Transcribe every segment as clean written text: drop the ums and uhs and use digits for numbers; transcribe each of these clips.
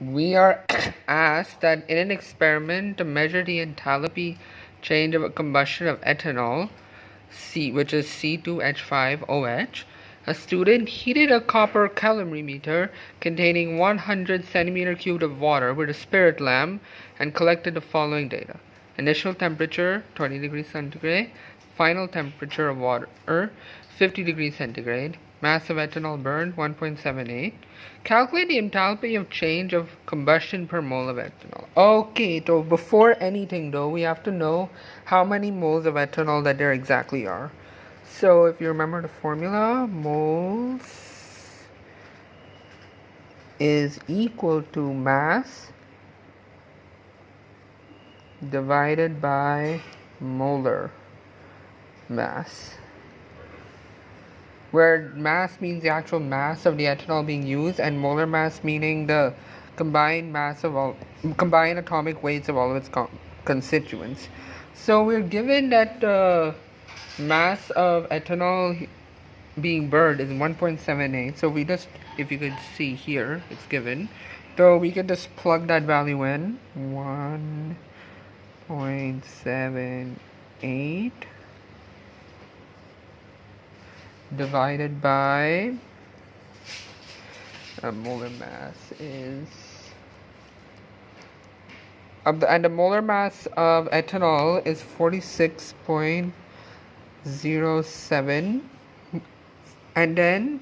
We are asked that in an experiment to measure the enthalpy change of a combustion of ethanol, which is C2H5OH, a student heated a copper calorimeter containing 100 centimeter cubed of water with a spirit lamp and collected the following data. Initial temperature 20 degrees centigrade, final temperature of water 50 degrees centigrade, mass of ethanol burned 1.78. Calculate the enthalpy of change of combustion per mole of ethanol. Okay, so before anything though, we have to know how many moles of ethanol that there exactly are. So if you remember the formula, moles is equal to mass divided by molar mass, where mass means the actual mass of the ethanol being used and molar mass meaning the combined atomic weights of all of its constituents. So we're given that the mass of ethanol being burned is 1.78. So we just, if you could see here, it's given. So we can just plug that value in. 1.78 divided by molar mass is and the molar mass of ethanol is 46.07. And then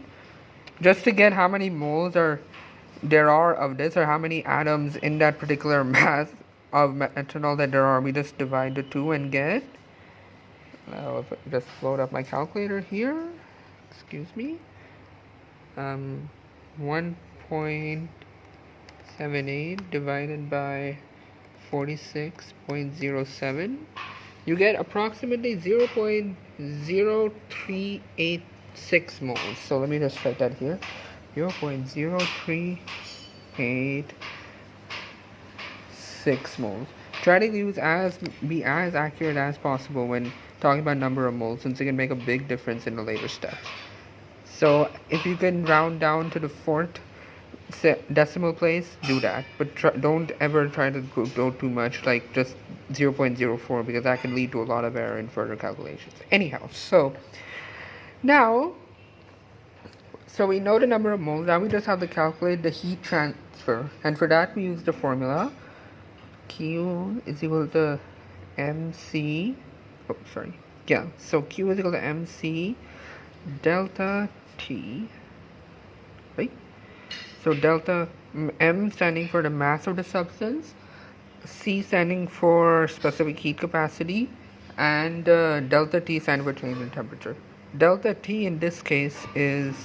just to get how many moles there are of this, or how many atoms in that particular mass of ethanol that there are, we just divide the two and get, if I just load up my calculator here, excuse me, 1.78 divided by 46.07, you get approximately 0.0386 moles. So let me just write that here, 0.0386 moles. Try to be as accurate as possible when talking about number of moles, since it can make a big difference in the later steps. So if you can round down to the fourth decimal place, do that, but don't ever try to go too much, like just 0.04, because that can lead to a lot of error in further calculations. Anyhow, so we know the number of moles. Now we just have to calculate the heat transfer, and for that we use the formula Q is equal to MC. So Q is equal to MC delta T, right? So delta M standing for the mass of the substance, C standing for specific heat capacity, and delta T standing for change in temperature. Delta T in this case is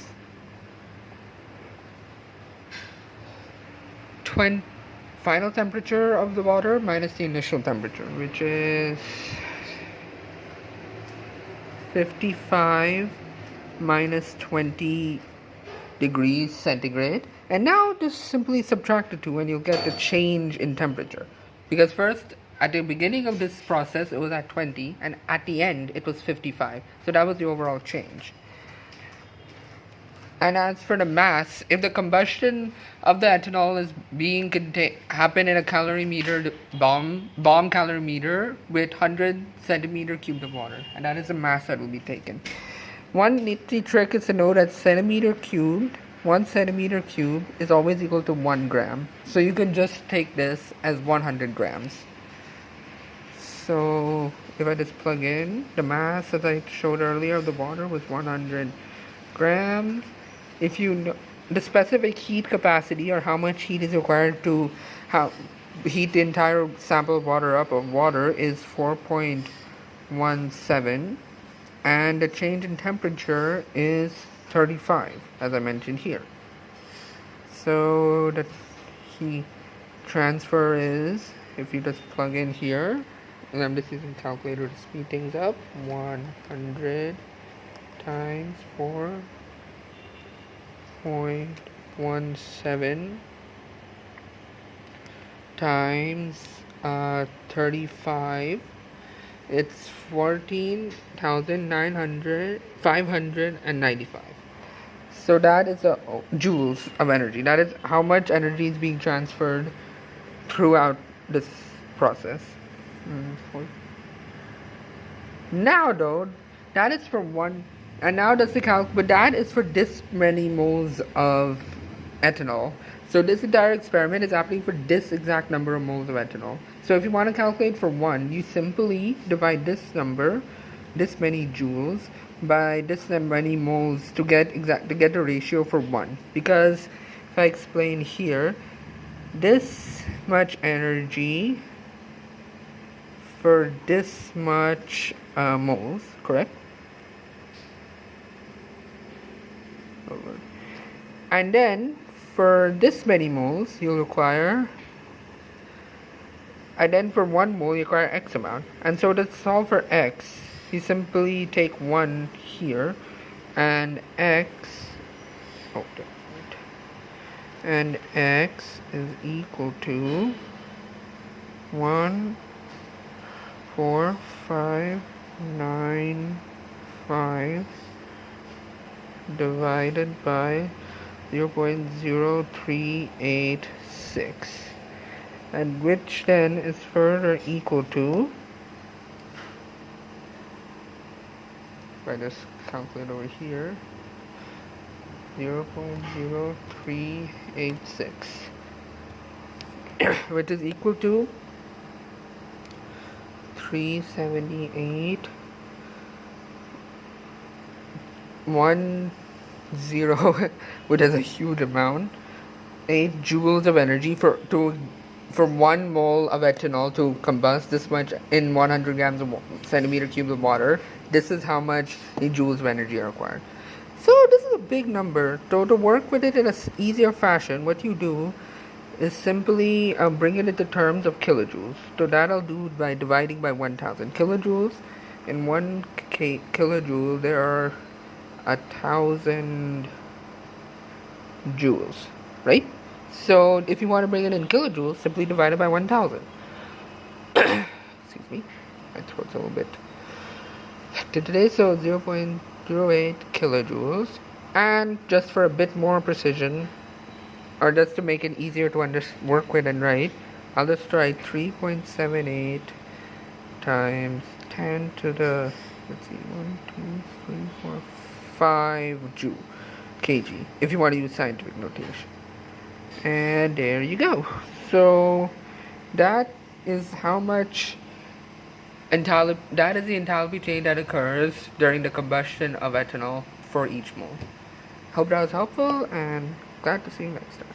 final temperature of the water minus the initial temperature, which is 55 minus 20 degrees centigrade. And now just simply subtract the two and you'll get the change in temperature, because first at the beginning of this process it was at 20 and at the end it was 55, so that was the overall change. And as for the mass, if the combustion of the ethanol is being happen in a calorimeter, bomb calorimeter with 100 centimeter cubed of water, and that is the mass that will be taken. One nifty trick is to know that 1 centimeter cubed is always equal to 1 gram. So you can just take this as 100 grams. So if I just plug in the mass, as I showed earlier, of the water was 100 grams. If you know the specific heat capacity, or how much heat is required to heat the entire sample of water is 4.17, and the change in temperature is 35, as I mentioned here. So the heat transfer is, if you just plug in here, and I'm just using calculator to speed things up, 100 times 4.17 times 35, it's 14,595. So that is joules of energy. That is how much energy is being transferred throughout this process. Now though, that is for one, and now that's the calc, but that is for this many moles of ethanol. So this entire experiment is happening for this exact number of moles of ethanol. So if you want to calculate for one, you simply divide this number, this many joules, by this many moles to get the ratio for one. Because if I explain here, this much energy for this much moles, correct? And then for this many moles you'll require, and then for one mole you require X amount. And so to solve for X, you simply take 1 here, and X is equal to 1.4595 divided by 0.0386, and which then is further equal to, if I just calculate over here, 0.0386, which is equal to 378 which is a huge amount, 8 joules of energy for 1 mole of ethanol to combust this much in 100 grams of centimeter cubes of water. This is how much joules of energy are required. So this is a big number. So to work with it in an easier fashion, what you do is simply bring it into terms of kilojoules. So that I'll do by dividing by 1000 kilojoules. In 1 kilojoule there are 1000 joules, right? So if you want to bring it in kilojoules, simply divide it by 1000. Excuse me, my throat's a little bit today. So 0.08 kilojoules. And just for a bit more precision, or just to make it easier to work with and write, I'll just write 3.78 times 10 to the, let's see, 1, 2, 3, 4, 5 kg, if you want to use scientific notation. And there you go. So that is how much enthalpy, that is the enthalpy change that occurs during the combustion of ethanol for each mole. Hope that was helpful, and glad to see you next time.